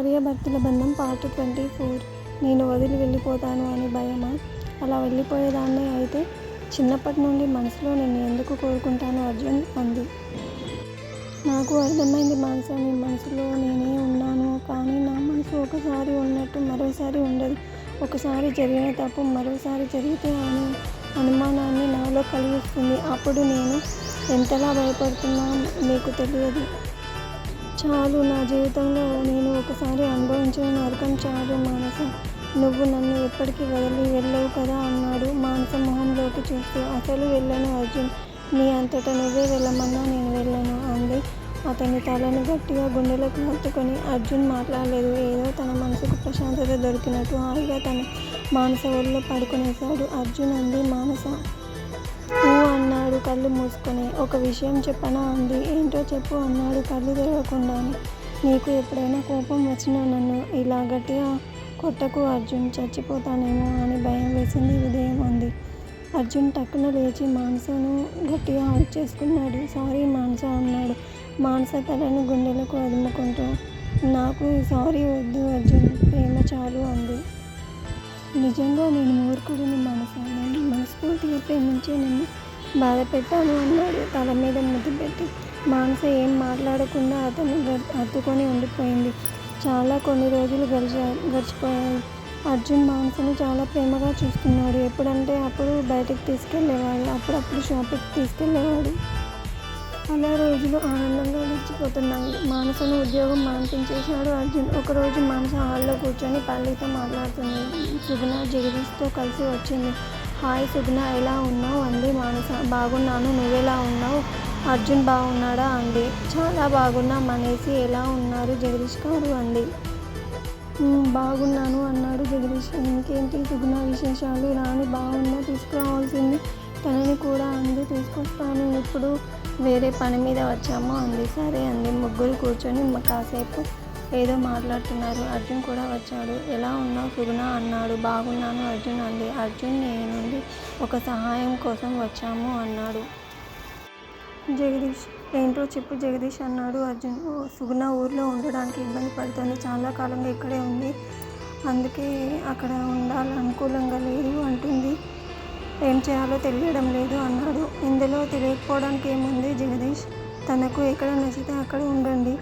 భార్యాభర్తల బంధం పార్ట్ 24. నేను వదిలి వెళ్ళిపోతాను అని భయమా? అలా వెళ్ళిపోయేదాన్నే అయితే చిన్నప్పటి నుండి మనసులో నేను ఎందుకు కోరుకుంటాను అర్జున్ అంది. నాకు అర్థమైంది మానస, నీ మనసులో నేనే ఉన్నాను. కానీ నా మనసు ఒకసారి ఉన్నట్టు మరోసారి ఉండదు. ఒకసారి జరిగిన తప్పు మరోసారి జరిగితే అనే అనుమానాన్ని నాలో కలిగిస్తుంది. అప్పుడు నేను ఎంతలా భయపడుతున్నా నీకు తెలియదు. చాలు, నా జీవితంలో నేను ఒకసారి అనుభవించిన నరకం చాలు మానస. నువ్వు నన్ను ఎప్పటికీ వదిలి వెళ్ళవు కదా అన్నాడు మానస మొహంలోకి చూస్తూ. అసలు వెళ్ళను అర్జున్, నీ అంతటా నువ్వే వెళ్ళమన్నా నేను వెళ్ళను అంది. అతని తలను గట్టిగా గుండెలకు హత్తుకొని. అర్జున్ మాట్లాడలేదు. ఏదో తన మనసుకు ప్రశాంతత దొరికినట్టు హాయిగా తన మానస ఒళ్ళో పడుకునేశాడు. అర్జున్ అంది. మానస అన్నాడు కళ్ళు మూసుకొని. ఒక విషయం చెప్పనా అంది. ఏంటో చెప్పు అన్నాడు కళ్ళు తెరవకుండానే. నీకు ఎప్పుడైనా కోపం వచ్చినా నన్ను ఇలా గట్టిగా కొట్టకు అర్జున్, చచ్చిపోతానేమో అని భయం వేసింది ఉదయం అంది. అర్జున్ టక్కున లేచి మానసను గట్టిగా హగ్ చేసుకున్నాడు. సారీ మానస అన్నాడు మానస తలను గుండెలకు అదుముకుంటూ. నాకు సారీ వద్దు అర్జున్, ప్రేమ చాలు అంది. నిజంగా నేను మూర్ఖుడిని మానస, నన్ను మనస్ఫూర్తిగా ప్రేమించి నన్ను బాధ పెట్టాను అన్నాడు తల మీద ముద్దు పెట్టి. మానస ఏం మాట్లాడకుండా అతను హత్తుకొని ఉండిపోయింది. కొన్ని రోజులు గడిచిపోయాయి. అర్జున్ మానసను చాలా ప్రేమగా చూస్తున్నాడు. ఎప్పుడంటే అప్పుడు బయటకు తీసుకెళ్ళేవాడు, అప్పుడప్పుడు షాపింగ్కి తీసుకెళ్ళేవాడు. అలా రోజులు ఆనందంగా గడిచిపోతున్నాయి. మానసను ఉద్యోగం మాన్పించేశాడు అర్జున్. ఒకరోజు మానస హాల్లో కూర్చొని పల్లితో మాట్లాడుతుంది. సుగుణ జగదీష్తో కలిసి వచ్చింది. హాయ్ సుగుణ, ఎలా ఉన్నావు అంది మానస. బాగున్నాను, నువ్వెలా ఉన్నావు? అర్జున్ బాగున్నాడా అంది. చాలా బాగున్నాం అనేసి. ఎలా ఉన్నారు జగదీష్ గారు అంది. బాగున్నాను అన్నాడు జగదీష్. ఇంకేంటి సుగుణ విశేషాలు? రాని బాగున్నా తీసుకురావాల్సింది తనని కూడా అంది. తీసుకొస్తాను, ఇప్పుడు వేరే పని మీద వచ్చాము అంది. సరే అంది. ముగ్గురు కూర్చొని కాసేపు ఏదో మాట్లాడుతున్నారు. అర్జున్ కూడా వచ్చాడు. ఎలా ఉన్నావు సుగుణ అన్నాడు. బాగున్నాను అర్జున్ అంది. అర్జున్, నేను నుండి ఒక సహాయం కోసం వచ్చాము అన్నాడు జగదీష్. ఏంటో చెప్పు జగదీష్ అన్నాడు అర్జున్. సుగుణ ఊర్లో ఉండడానికి ఇబ్బంది పడుతుంది. చాలా కాలంగా ఇక్కడే ఉంది, అందుకే అక్కడ అనుకూలంగా లేదు అంటుంది. ఏం చేయాలో తెలియడం లేదు అన్నాడు. ఇందులో తెలియకపోవడానికి ఏముంది జగదీష్, తనకు ఎక్కడ నచ్చితే అక్కడ ఉండండి,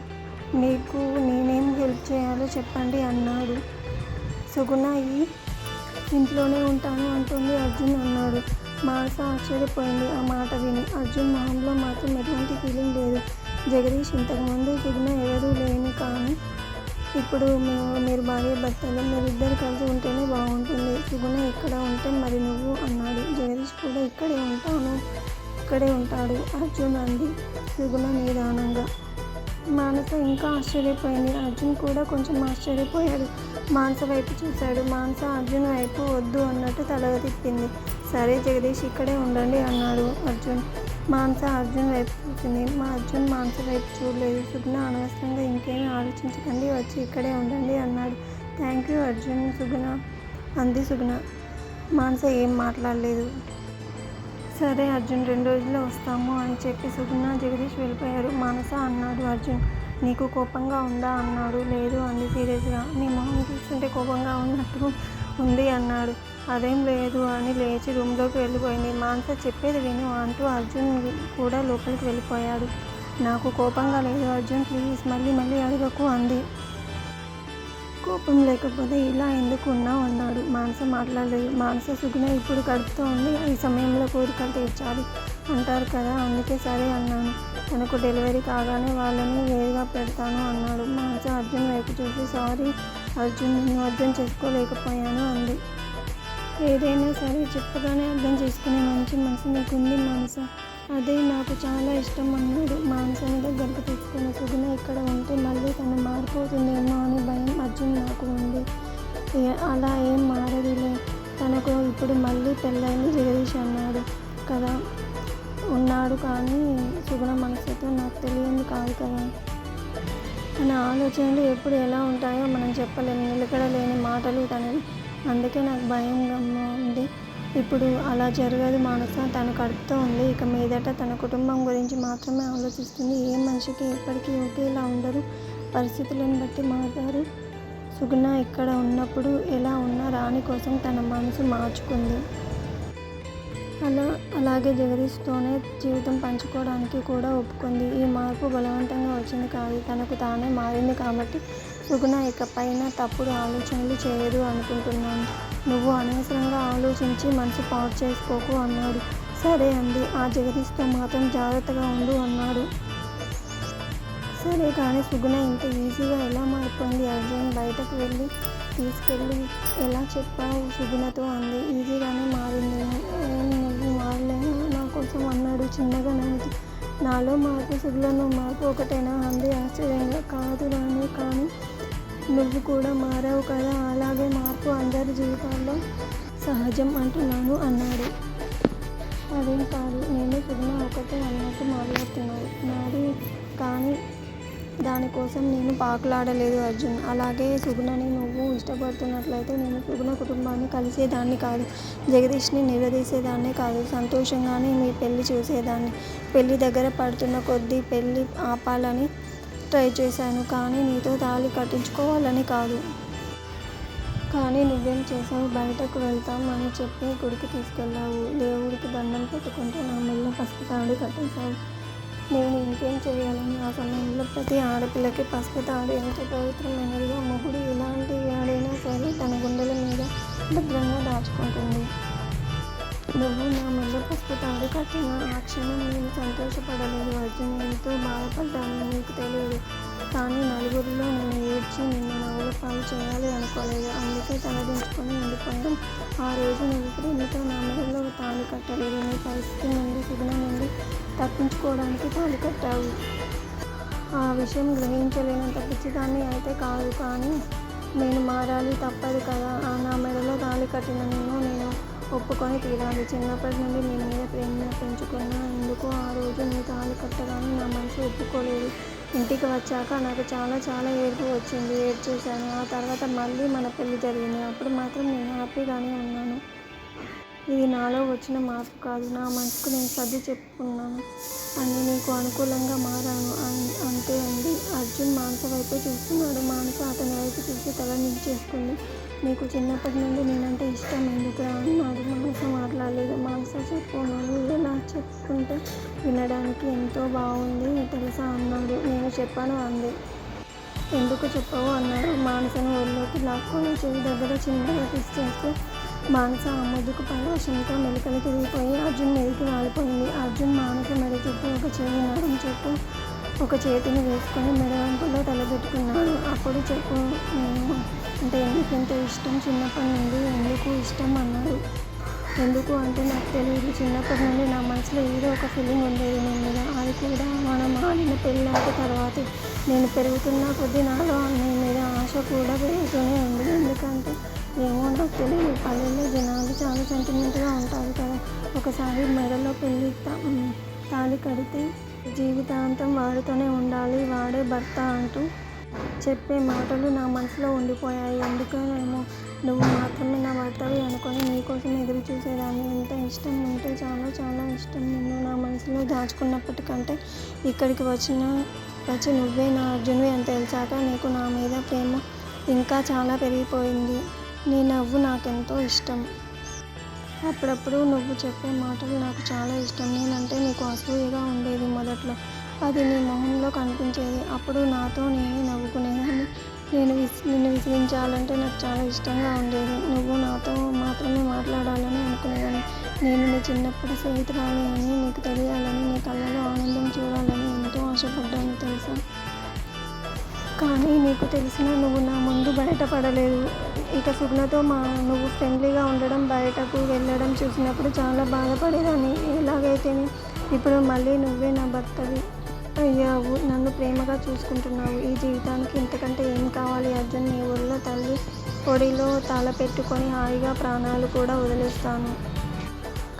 మీకు నేనేం హెల్ప్ చేయాలో చెప్పండి అన్నాడు. సుగుణ ఈ ఇంట్లోనే ఉంటాను అంటుంది అర్జున్ అన్నాడు. మానస ఆశ్చర్యపోయింది ఆ మాట విని. అర్జున్ మొహంలో మాత్రం ఎటువంటి ఫీలింగ్ లేదు. జగదీష్, ఇంతకుముందు సుగుణ ఎవరూ లేని, కానీ ఇప్పుడు మీరు భార్యాభర్తలు, మీరిద్దరు కలిసి ఉంటేనే బాగుంటుంది. సుగుణ ఇక్కడ ఉంటే మరి నువ్వు అన్నాడు. జగదీష్ కూడా ఇక్కడే ఉంటాడు అర్జున్ అంది సుగుణ నిదానంగా. మానస ఇంకా ఆశ్చర్యపోయింది. అర్జున్ కూడా కొంచెం ఆశ్చర్యపోయాడు. మానస వైపు చూశాడు. మానస అర్జున్ వైపు వద్దు అన్నట్టు తల తిప్పింది. సరే జగదీష్, ఇక్కడే ఉండండి అన్నాడు అర్జున్. మానస అర్జున్ వైపు చూసింది. అర్జున్ మానస వైపు చూడలేదు. సుగుణ, అనవసరంగా ఇంకేమీ ఆలోచించకండి, వచ్చి ఇక్కడే ఉండండి అన్నాడు. థ్యాంక్ యూ అర్జున్ సుగుణ అంది సుగుణ. మానస ఏం మాట్లాడలేదు. సరే అర్జున్, 2 రోజుల్లో వస్తాము అని చెప్పి సుగుణ జగదీష్ వెళ్ళిపోయారు. మానస అన్నాడు అర్జున్. నీకు కోపంగా ఉందా అన్నాడు. లేదు అంది సీరియస్గా. నీ మొహం చూస్తుంటే కోపంగా ఉన్నట్టు ఉంది అన్నాడు. అదేం లేదు అని లేచి రూమ్లోకి వెళ్ళిపోయింది. మానస చెప్పేది విను అంటూ అర్జున్ కూడా లోపలికి వెళ్ళిపోయాడు. నాకు కోపంగా లేదు అర్జున్, ప్లీజ్ మళ్ళీ అడగకు అంది. కోపం లేకపోతే ఇలా ఎందుకు ఉన్నావు అన్నాడు. మానస మాట్లాడలేదు. మానస, సుగుణ ఇప్పుడు కడుపుతో ఉంది, ఈ సమయంలో కోరికలు తీర్చాలి అంటారు కదా, అందుకే సరే అన్నాను. తనకు డెలివరీ కాగానే వాళ్ళని వేరుగా పెడతాను అన్నాడు. మానస అర్జున్ వైపు చూసి, సారీ అర్జున్, నిన్ను అర్థం చేసుకోలేకపోయాను అంది. ఏదైనా సరే చెప్పగానే అర్థం చేసుకునే మంచి మనసు నీకుంది మానస, అదే నాకు చాలా ఇష్టం అన్నాడు. మానసని దగ్గరకు తీసుకుని. సుగుణ ఇక్కడ ఉంటే మళ్ళీ తను మారిపోతుందేమో అని భయం అర్జున్ నాకు ఉంది. అలా ఏం మారదులే, తనకు ఇప్పుడు మళ్ళీ పెళ్ళైంది జగదీష్ అన్నాడు కదా. ఉన్నాడు, కానీ సుగుణ మనసుతో నాకు తెలియంది కాదు కదా. తన ఆలోచనలు ఎప్పుడు ఎలా ఉంటాయో మనం చెప్పలేము. నిలకడలేని మాటలు తనవి, అందుకే నాకు భయంగా ఉంది. ఇప్పుడు అలా జరగదు మానస, తను కడుపుతో ఉంది. ఇక మీదట తన కుటుంబం గురించి మాత్రమే ఆలోచిస్తుంది. ఏ మనిషికి ఎప్పటికీ ఒకేలా ఉండరు, పరిస్థితులను బట్టి మారుతారు. సుగుణ ఇక్కడ ఉన్నప్పుడు ఎలా ఉన్నా రాణి కోసం తన మనసు మార్చుకుంది. అలాగే జగదీష్తోనే జీవితం పంచుకోవడానికి కూడా ఒప్పుకుంది. ఈ మార్పు బలవంతంగా వచ్చింది కాదు, తనకు తానే మారింది కాబట్టి సుగుణ ఇకపైన తప్పుడు ఆలోచనలు చేయదు అనుకుంటున్నాను. నువ్వు అనవసరంగా ఆలోచించి మనసు పాడు చేసుకోకు అన్నాడు. సరే అంది. ఆ జగదీష్తో మాత్రం జాగ్రత్తగా ఉండు అన్నాడు. సరే కానీ సుగుణ ఇంత ఈజీగా ఎలా మారిపోయింది? అర్జున్ బయటకు తీసుకెళ్ళి ఎలా చెప్పావు సుగుణతో అంది. ఈజీగానే మారిందేమో. ఏం నువ్వు మారలేను నా కోసం అన్నాడు చిన్నగా నవ్వుతూ. నాలో మార్పు సుగుణలో మార్పు ఒకటేనా అంది ఆశ్చర్యంగా. కాదు రాణి, కానీ నువ్వు కూడా మారావు కదా, అలాగే మార్పు అందరి జీవితాల్లో సహజం అంటున్నాను అన్నాడు. అదేం కాదు, నేను సుగుణ ఒకటే అన్నట్టు మాట్లాడుతున్నావు నాది, కానీ దానికోసం నేను పాకులాడలేదు అర్జున్. అలాగే సుగుణని నువ్వు ఇష్టపడుతున్నట్లయితే నేను సుగుణ కుటుంబాన్ని కలిసేదాన్ని కాదు, జగదీష్ని నిలదీసేదాన్నే కాదు, సంతోషంగానే మీ పెళ్లి చూసేదాన్ని. పెళ్లి దగ్గర పడుతున్న కొద్దీ పెళ్లి ఆపాలని ట్రై చేశాను, కానీ నీతో తాళి కట్టించుకోవాలని కాదు. కానీ నువ్వేం చేశావు? బయటకు వెళ్తాం అని చెప్పి గుడికి తీసుకెళ్ళావు, దేవుడికి దండం పెట్టుకుంటే నా మెల్ల పసుపు తాడు కట్టేశావు. నేను ఇంకేం చేయాలని? ఆ సమయంలో ప్రతి ఆడపిల్లకి పసుపు తాడు ఎంత పవిత్రమైనదిగా, మొగుడు ఎలాంటి వాడైనా సరే తన గుండెల మీద భద్రంగా దాచుకుంటుంది. నువ్వు నా మెల్ల పసుపు తాడు కట్టిన ఆ క్షణం నేను సంతోషపడలేదు అర్జున్, ఎంతో బాధపడ్డాను, నీకు తెలియదు. కానీ నలుగురిలో నేను ఏడ్చి నిన్ను నవ్వుల పాలు చేయాలి అనుకోలేదు, అందుకే తలదించుకొని ఉండిపోయాను. ఆ రోజు నువ్వు ప్రేమతో నా మెడలో తాళి కట్టలేదు, నీ పరిస్థితి నుండి సుగుణ నుండి తప్పించుకోవడానికి తాళి కట్టావు. ఆ విషయం గ్రహించలేనంత పిచ్చిదాన్ని అయితే కాదు, కానీ నేను మారాలి, తప్పదు కదా. నా మెడలో తాళి కట్టిన నేను ఒప్పుకొని తీరాలి. చిన్నప్పటి నుండి నీ మీద ప్రేమ పెంచుకున్నా, ఎందుకో ఆ రోజు నీ తాళి కట్టగానే నా మనసు ఒప్పుకోలేదు. ఇంటికి వచ్చాక నాకు చాలా చాలా ఏడుపు వచ్చింది, ఏడ్చేశాను. ఆ తర్వాత మళ్ళీ మన పెళ్లి జరిగింది, అప్పుడు మాత్రం నేను హ్యాపీగానే ఉన్నాను. ఇది నాలో వచ్చిన మార్పు కాదు, నా మనసుకు నేను సర్ది చెప్పుకున్నాను అని నీకు అనుకూలంగా మారాను అంతే అంది. అర్జున్ మానస వైపే చూస్తున్నాడు. మానస అతని వైపు చూసి తల నిలిచేసుకుంది. నీకు చిన్నప్పటి నుండి నేనంటే ఇష్టం ఎందుకురా అన్నాడు. మానస మాట్లాడలేదు. మానస చెప్పు, నువ్వు ఎలా చెప్పుకుంటే వినడానికి ఎంతో బాగుంది తెలుసా అన్నాడు. నేను చెప్పాను అంది. ఎందుకు చెప్పావు అన్నాడు. మానసను ఒళ్ళోకి లాక్కొని చెవి దగ్గర చిన్నగా కిస్ చేస్తూ మానస ఆ ముద్దుకు పరవశంతో మెలికలు తిరిగిపోయి అర్జున్ మీదకి వాలిపోయింది. అర్జున్ మానస మెడ చుట్టూ ఒక చెవి నరం చుట్టూ ఒక చేతిని వేసుకొని మెడవంపులో తలబెట్టుకున్నాడు. అప్పుడు చెప్పు, నేను అంటే ఎందుకు ఎంతో ఇష్టం చిన్నప్పటి నుండి? ఎందుకు ఇష్టం అన్నాడు. ఎందుకు అంటే నాకు తెలియదు, చిన్నప్పటి నుండి నా మనసులో ఏదో ఒక ఫీలింగ్ ఉండేది నీ మీద. అది కూడా మనం ఆడిన పెళ్ళంటే తర్వాతే. నేను పెరుగుతున్న కొద్దీ నాలో నీ మీద ఆశ కూడా పెరుగుతూనే ఉంది. ఎందుకంటే ఏమో నాకు తెలియదు, పల్లెల్లో జనాలు చాలా సెంటిమెంట్గా ఉంటారు కదా. ఒకసారి మెడలో పెళ్ళి తాళి కడితే జీవితాంతం వాడితోనే ఉండాలి, వాడే భర్త అంటూ చెప్పే మాటలు నా మనసులో ఉండిపోయాయి. ఎందుకనేమో నువ్వు మాత్రమే నా భర్తవి అనుకొని నీకోసం ఎదురు చూసేదాన్ని. ఎంత ఇష్టం ఉంటే చాలా చాలా ఇష్టం. నిన్ను నా మనసులో దాచుకున్నప్పటికంటే ఇక్కడికి వచ్చి నువ్వే నా అర్జున్వి అని తెలిసాక నీకు నా మీద ప్రేమ ఇంకా చాలా పెరిగిపోయింది. నీ నవ్వు నాకెంతో ఇష్టం. అప్పుడప్పుడు నువ్వు చెప్పే మాటలు నాకు చాలా ఇష్టం. నేనంటే నీకు అసూయగా ఉండేది మొదట్లో, అది నీ మొహంలో కనిపించేది. అప్పుడు నాతో నేనే నవ్వుకునేదాన్ని. నిన్ను విసిగించాలంటే నాకు చాలా ఇష్టంగా ఉండేది. నువ్వు నాతో మాత్రమే మాట్లాడాలని అనుకునేదాన్ని. నేను నీ చిన్నప్పటి స్నేహితురాలి అని నీకు తెలియాలని, నీ కళ్ళలో ఆనందం చూడాలని ఎంతో ఆశపడ్డాను తెలుసా. కానీ నీకు తెలిసినా నువ్వు నా ముందు బయటపడలేదు. ఇక సుగుణతో నువ్వు ఫ్రెండ్లీగా ఉండడం, బయటకు వెళ్ళడం చూసినప్పుడు చాలా బాధపడేదాన్ని. ఎలాగైతేనే ఇప్పుడు మళ్ళీ నువ్వే నా భర్తవి అయ్యావు, నన్ను ప్రేమగా చూసుకుంటున్నావు. ఈ జీవితానికి ఇంతకంటే ఏం కావాలి అర్జున్? నీ ఊళ్ళో తల్లి ఒడిలో తల పెట్టుకొని హాయిగా ప్రాణాలు కూడా వదిలేస్తాను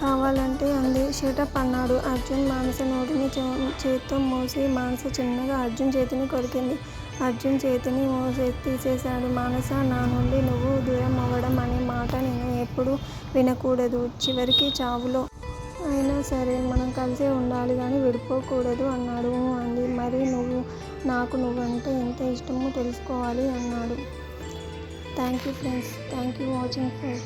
కావాలంటే అంది. షటప్ అన్నాడు అర్జున్. మానస నోటిని చేత్తో మూసి మానస చిన్నగా అర్జున్ చేతిని కొరికింది. అర్జున్ చేతిని తీసేశాడు. మానస, నా నుండి నువ్వు దూరం అవ్వడం అనే మాట నేను ఎప్పుడూ వినకూడదు. చివరికి చావులో అయినా సరే మనం కలిసే ఉండాలి కానీ విడిపోకూడదు అన్నాడు. అంది. మరి నువ్వంటే ఎంత ఇష్టమో తెలుసుకోవాలి అన్నాడు. Thank you friends, thank you watching for